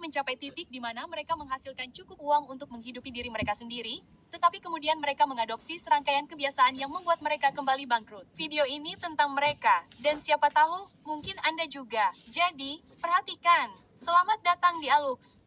mencapai titik di mana mereka menghasilkan cukup uang untuk menghidupi diri mereka sendiri, tetapi kemudian mereka mengadopsi serangkaian kebiasaan yang membuat mereka kembali bangkrut. Video ini tentang mereka, dan siapa tahu, mungkin Anda juga. Jadi, perhatikan. Selamat datang di Alux.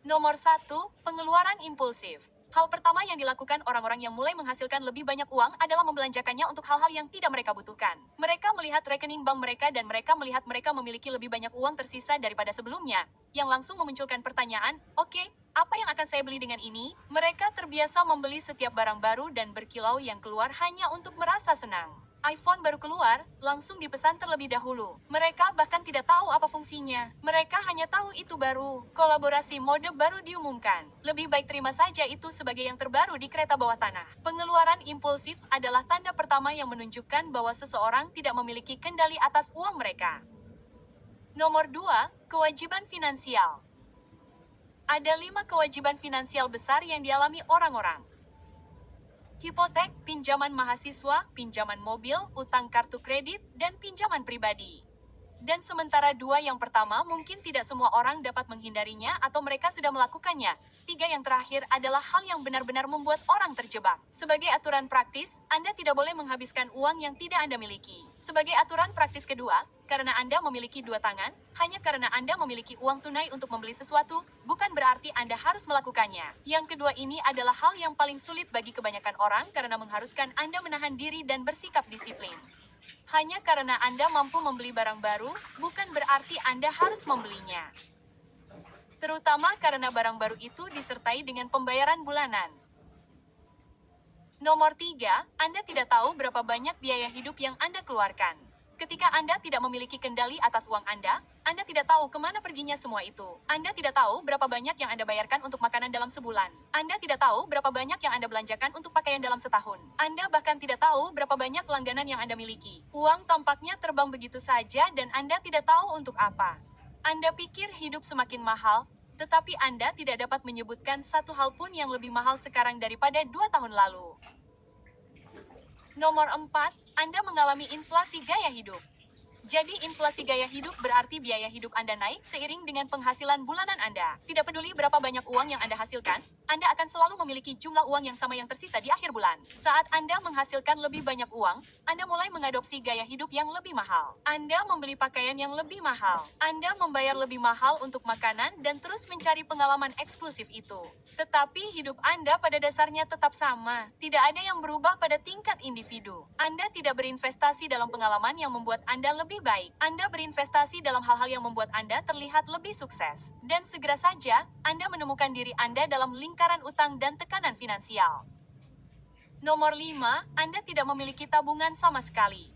Nomor 1, pengeluaran impulsif. Hal pertama yang dilakukan orang-orang yang mulai menghasilkan lebih banyak uang adalah membelanjakannya untuk hal-hal yang tidak mereka butuhkan. Mereka melihat rekening bank mereka dan mereka melihat mereka memiliki lebih banyak uang tersisa daripada sebelumnya, yang langsung memunculkan pertanyaan, oke, apa yang akan saya beli dengan ini? Mereka terbiasa membeli setiap barang baru dan berkilau yang keluar hanya untuk merasa senang. iPhone baru keluar, langsung dipesan terlebih dahulu. Mereka bahkan tidak tahu apa fungsinya. Mereka hanya tahu itu baru. Kolaborasi mode baru diumumkan. Lebih baik terima saja itu sebagai yang terbaru di kereta bawah tanah. Pengeluaran impulsif adalah tanda pertama yang menunjukkan bahwa seseorang tidak memiliki kendali atas uang mereka. Nomor 2, kewajiban finansial. Ada 5 kewajiban finansial besar yang dialami orang-orang. Hipotek, pinjaman mahasiswa, pinjaman mobil, utang kartu kredit, dan pinjaman pribadi. Dan sementara 2 yang pertama mungkin tidak semua orang dapat menghindarinya atau mereka sudah melakukannya. 3 yang terakhir adalah hal yang benar-benar membuat orang terjebak. Sebagai aturan praktis, Anda tidak boleh menghabiskan uang yang tidak Anda miliki. Sebagai aturan praktis kedua, karena Anda memiliki 2 tangan, hanya karena Anda memiliki uang tunai untuk membeli sesuatu, bukan berarti Anda harus melakukannya. Yang kedua ini adalah hal yang paling sulit bagi kebanyakan orang karena mengharuskan Anda menahan diri dan bersikap disiplin. Hanya karena Anda mampu membeli barang baru, bukan berarti Anda harus membelinya. Terutama karena barang baru itu disertai dengan pembayaran bulanan. Nomor 3, Anda tidak tahu berapa banyak biaya hidup yang Anda keluarkan. Ketika Anda tidak memiliki kendali atas uang Anda tidak tahu kemana perginya semua itu. Anda tidak tahu berapa banyak yang Anda bayarkan untuk makanan dalam sebulan. Anda tidak tahu berapa banyak yang Anda belanjakan untuk pakaian dalam setahun. Anda bahkan tidak tahu berapa banyak langganan yang Anda miliki. Uang tampaknya terbang begitu saja dan Anda tidak tahu untuk apa. Anda pikir hidup semakin mahal, tetapi Anda tidak dapat menyebutkan satu hal pun yang lebih mahal sekarang daripada 2 tahun lalu. Nomor 4, Anda mengalami inflasi gaya hidup. Jadi inflasi gaya hidup berarti biaya hidup Anda naik seiring dengan penghasilan bulanan Anda. Tidak peduli berapa banyak uang yang Anda hasilkan, Anda akan selalu memiliki jumlah uang yang sama yang tersisa di akhir bulan. Saat Anda menghasilkan lebih banyak uang, Anda mulai mengadopsi gaya hidup yang lebih mahal. Anda membeli pakaian yang lebih mahal. Anda membayar lebih mahal untuk makanan dan terus mencari pengalaman eksklusif itu. Tetapi hidup Anda pada dasarnya tetap sama. Tidak ada yang berubah pada tingkat individu. Anda tidak berinvestasi dalam pengalaman yang membuat Anda lebih baik. Anda berinvestasi dalam hal-hal yang membuat Anda terlihat lebih sukses. Dan segera saja, Anda menemukan diri Anda dalam lingkaran utang dan tekanan finansial. Nomor 5, Anda tidak memiliki tabungan sama sekali.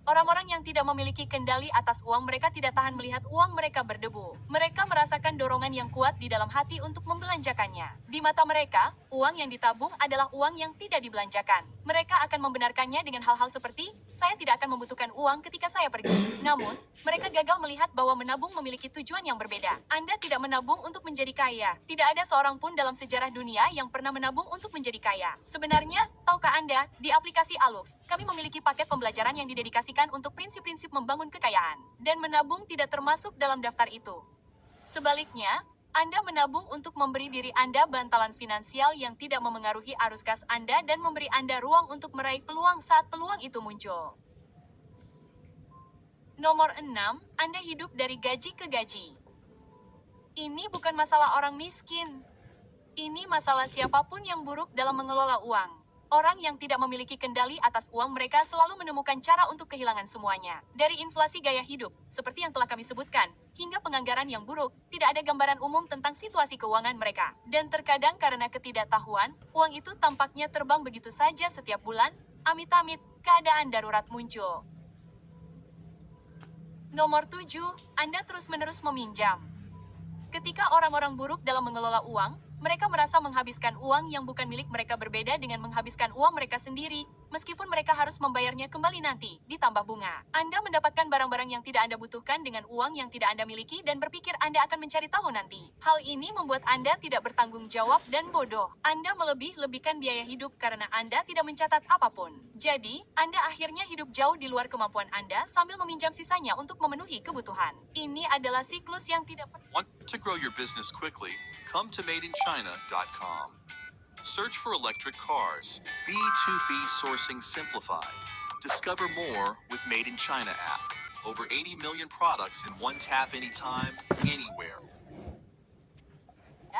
Orang-orang yang tidak memiliki kendali atas uang mereka tidak tahan melihat uang mereka berdebu. Mereka merasakan dorongan yang kuat di dalam hati untuk membelanjakannya. Di mata mereka, uang yang ditabung adalah uang yang tidak dibelanjakan. Mereka akan membenarkannya dengan hal-hal seperti, saya tidak akan membutuhkan uang ketika saya pergi. Namun, mereka gagal melihat bahwa menabung memiliki tujuan yang berbeda. Anda tidak menabung untuk menjadi kaya. Tidak ada seorang pun dalam sejarah dunia yang pernah menabung untuk menjadi kaya. Sebenarnya, tahukah Anda, di aplikasi Alux, kami memiliki paket pembelajaran yang didedikasikan untuk prinsip-prinsip membangun kekayaan. Dan menabung tidak termasuk dalam daftar itu. Sebaliknya, Anda menabung untuk memberi diri Anda bantalan finansial yang tidak memengaruhi arus kas Anda dan memberi Anda ruang untuk meraih peluang saat peluang itu muncul. Nomor 6, Anda hidup dari gaji ke gaji. Ini bukan masalah orang miskin. Ini masalah siapapun yang buruk dalam mengelola uang. Orang yang tidak memiliki kendali atas uang mereka selalu menemukan cara untuk kehilangan semuanya. Dari inflasi gaya hidup, seperti yang telah kami sebutkan, hingga penganggaran yang buruk, tidak ada gambaran umum tentang situasi keuangan mereka. Dan terkadang karena ketidaktahuan, uang itu tampaknya terbang begitu saja setiap bulan, amit-amit, keadaan darurat muncul. Nomor 7, Anda terus-menerus meminjam. Ketika orang-orang buruk dalam mengelola uang, mereka merasa menghabiskan uang yang bukan milik mereka berbeda dengan menghabiskan uang mereka sendiri. meskipun mereka harus membayarnya kembali nanti, ditambah bunga. Anda mendapatkan barang-barang yang tidak Anda butuhkan dengan uang yang tidak Anda miliki dan berpikir Anda akan mencari tahu nanti. Hal ini membuat Anda tidak bertanggung jawab dan bodoh. Anda melebih-lebihkan biaya hidup karena Anda tidak mencatat apapun. Jadi, Anda akhirnya hidup jauh di luar kemampuan Anda sambil meminjam sisanya untuk memenuhi kebutuhan. Ini adalah siklus yang tidak Want to grow your business quickly? Come to madeinchina.com. Search for electric cars. B2B sourcing simplified. Discover more with Made in China app. Over 80 million products in one tap anytime, anywhere.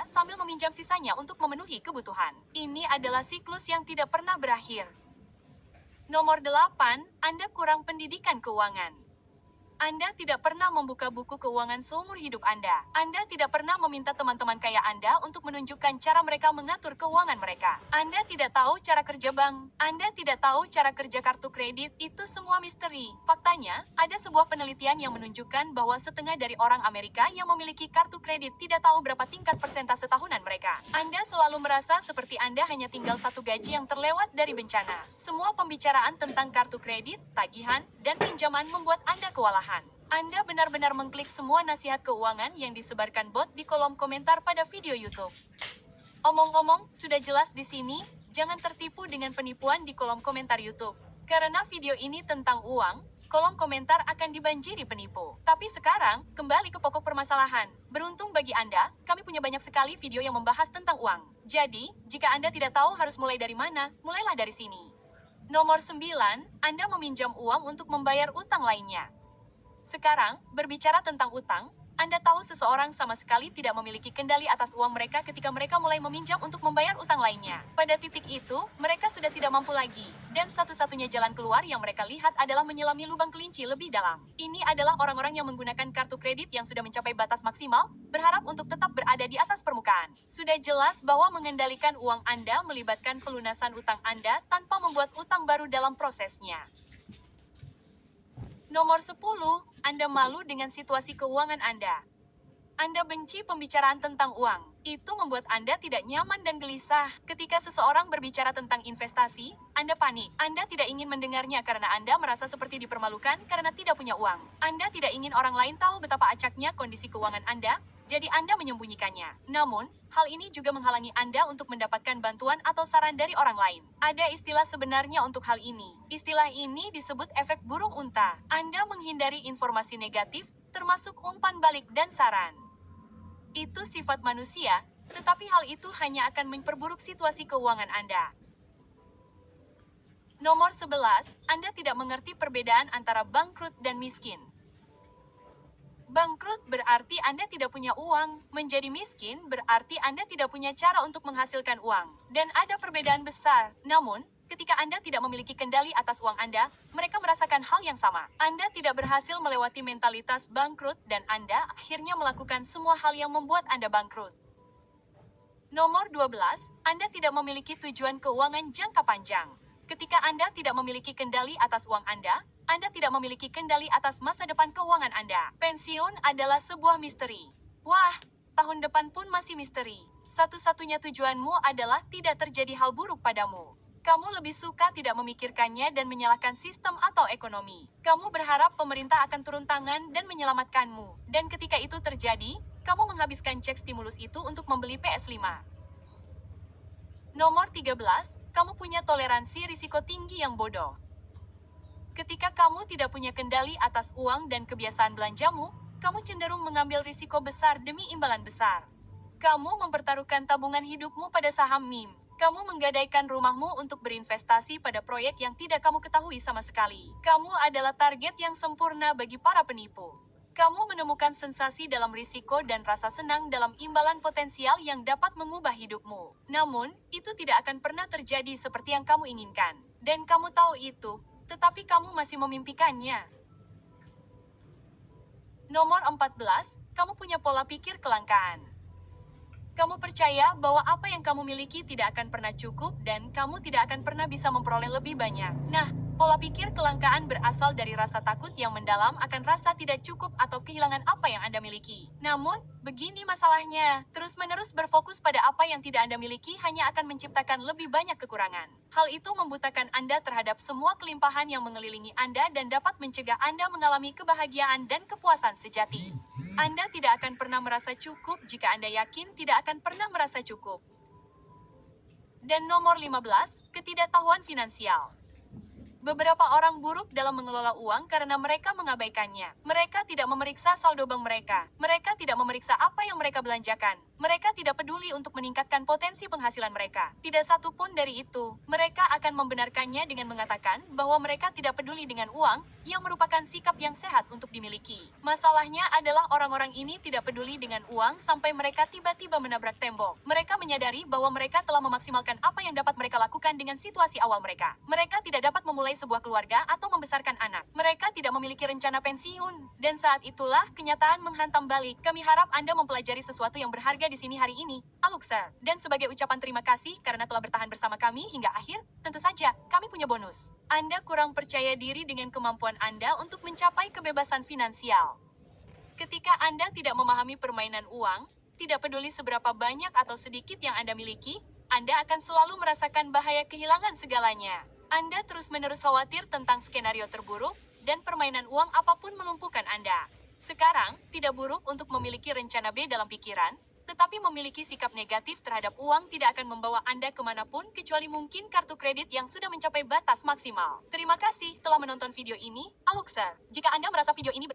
sambil meminjam sisanya untuk memenuhi kebutuhan. Ini adalah siklus yang tidak pernah berakhir. Nomor 8, Anda kurang pendidikan keuangan. Anda tidak pernah membuka buku keuangan seumur hidup Anda. Anda tidak pernah meminta teman-teman kaya Anda untuk menunjukkan cara mereka mengatur keuangan mereka. Anda tidak tahu cara kerja bank. Anda tidak tahu cara kerja kartu kredit. Itu semua misteri. Faktanya, ada sebuah penelitian yang menunjukkan bahwa setengah dari orang Amerika yang memiliki kartu kredit tidak tahu berapa tingkat persentase tahunan mereka. Anda selalu merasa seperti Anda hanya tinggal satu gaji yang terlewat dari bencana. Semua pembicaraan tentang kartu kredit, tagihan, dan pinjaman membuat Anda kewalahan. Anda benar-benar mengklik semua nasihat keuangan yang disebarkan bot di kolom komentar pada video YouTube. Omong-omong, sudah jelas di sini, jangan tertipu dengan penipuan di kolom komentar YouTube. Karena video ini tentang uang, kolom komentar akan dibanjiri penipu. Tapi sekarang, kembali ke pokok permasalahan. Beruntung bagi Anda, kami punya banyak sekali video yang membahas tentang uang. Jadi, jika Anda tidak tahu harus mulai dari mana, mulailah dari sini. Nomor 9, Anda meminjam uang untuk membayar utang lainnya. Sekarang, berbicara tentang utang, Anda tahu seseorang sama sekali tidak memiliki kendali atas uang mereka ketika mereka mulai meminjam untuk membayar utang lainnya. Pada titik itu, mereka sudah tidak mampu lagi, dan satu-satunya jalan keluar yang mereka lihat adalah menyelami lubang kelinci lebih dalam. Ini adalah orang-orang yang menggunakan kartu kredit yang sudah mencapai batas maksimal, berharap untuk tetap berada di atas permukaan. Sudah jelas bahwa mengendalikan uang Anda melibatkan pelunasan utang Anda tanpa membuat utang baru dalam prosesnya. Nomor 10, Anda malu dengan situasi keuangan Anda. Anda benci pembicaraan tentang uang. Itu membuat Anda tidak nyaman dan gelisah. Ketika seseorang berbicara tentang investasi, Anda panik. Anda tidak ingin mendengarnya karena Anda merasa seperti dipermalukan karena tidak punya uang. Anda tidak ingin orang lain tahu betapa acaknya kondisi keuangan Anda, jadi Anda menyembunyikannya. Namun, hal ini juga menghalangi Anda untuk mendapatkan bantuan atau saran dari orang lain. Ada istilah sebenarnya untuk hal ini. Istilah ini disebut efek burung unta. Anda menghindari informasi negatif, termasuk umpan balik dan saran. Itu sifat manusia, tetapi hal itu hanya akan memperburuk situasi keuangan Anda. Nomor 11, Anda tidak mengerti perbedaan antara bangkrut dan miskin. Bangkrut berarti Anda tidak punya uang. Menjadi miskin berarti Anda tidak punya cara untuk menghasilkan uang. Dan ada perbedaan besar. Namun, ketika Anda tidak memiliki kendali atas uang Anda, mereka merasakan hal yang sama. Anda tidak berhasil melewati mentalitas bangkrut dan Anda akhirnya melakukan semua hal yang membuat Anda bangkrut. Nomor 12, Anda tidak memiliki tujuan keuangan jangka panjang. Ketika Anda tidak memiliki kendali atas uang Anda tidak memiliki kendali atas masa depan keuangan Anda. Pensiun adalah sebuah misteri. Wah, tahun depan pun masih misteri. Satu-satunya tujuanmu adalah tidak terjadi hal buruk padamu. Kamu lebih suka tidak memikirkannya dan menyalahkan sistem atau ekonomi. Kamu berharap pemerintah akan turun tangan dan menyelamatkanmu. Dan ketika itu terjadi, kamu menghabiskan cek stimulus itu untuk membeli PS5. Nomor 13, kamu punya toleransi risiko tinggi yang bodoh. Ketika kamu tidak punya kendali atas uang dan kebiasaan belanjamu, kamu cenderung mengambil risiko besar demi imbalan besar. Kamu mempertaruhkan tabungan hidupmu pada saham meme. Kamu menggadaikan rumahmu untuk berinvestasi pada proyek yang tidak kamu ketahui sama sekali. Kamu adalah target yang sempurna bagi para penipu. Kamu menemukan sensasi dalam risiko dan rasa senang dalam imbalan potensial yang dapat mengubah hidupmu. Namun, itu tidak akan pernah terjadi seperti yang kamu inginkan. Dan kamu tahu itu, tetapi kamu masih memimpikannya. Nomor 14, kamu punya pola pikir kelangkaan. Kamu percaya bahwa apa yang kamu miliki tidak akan pernah cukup dan kamu tidak akan pernah bisa memperoleh lebih banyak. Nah, Pola pikir kelangkaan berasal dari rasa takut yang mendalam akan rasa tidak cukup atau kehilangan apa yang Anda miliki. Namun, begini masalahnya, terus-menerus berfokus pada apa yang tidak Anda miliki hanya akan menciptakan lebih banyak kekurangan. Hal itu membutakan Anda terhadap semua kelimpahan yang mengelilingi Anda dan dapat mencegah Anda mengalami kebahagiaan dan kepuasan sejati. Anda tidak akan pernah merasa cukup jika Anda yakin tidak akan pernah merasa cukup. Dan nomor 15, ketidaktahuan finansial. Beberapa orang buruk dalam mengelola uang karena mereka mengabaikannya. Mereka tidak memeriksa saldo bank mereka. Mereka tidak memeriksa apa yang mereka belanjakan. Mereka tidak peduli untuk meningkatkan potensi penghasilan mereka. Tidak satu pun dari itu. Mereka akan membenarkannya dengan mengatakan bahwa mereka tidak peduli dengan uang, yang merupakan sikap yang sehat untuk dimiliki. Masalahnya adalah orang-orang ini tidak peduli dengan uang sampai mereka tiba-tiba menabrak tembok. Mereka menyadari bahwa mereka telah memaksimalkan apa yang dapat mereka lakukan dengan situasi awal mereka. Mereka tidak dapat memulai sebuah keluarga atau membesarkan anak. Mereka tidak memiliki rencana pensiun. Dan saat itulah kenyataan menghantam balik. Kami harap Anda mempelajari sesuatu yang berharga di sini hari ini, Aluxer. Dan sebagai ucapan terima kasih karena telah bertahan bersama kami hingga akhir, tentu saja, kami punya bonus. Anda kurang percaya diri dengan kemampuan Anda untuk mencapai kebebasan finansial. Ketika Anda tidak memahami permainan uang, tidak peduli seberapa banyak atau sedikit yang Anda miliki, Anda akan selalu merasakan bahaya kehilangan segalanya. Anda terus-menerus khawatir tentang skenario terburuk, dan permainan uang apapun melumpuhkan Anda. Sekarang, tidak buruk untuk memiliki rencana B dalam pikiran, tetapi memiliki sikap negatif terhadap uang tidak akan membawa Anda kemanapun kecuali mungkin kartu kredit yang sudah mencapai batas maksimal. Terima kasih telah menonton video ini, Aluxer. Jika Anda merasa video ini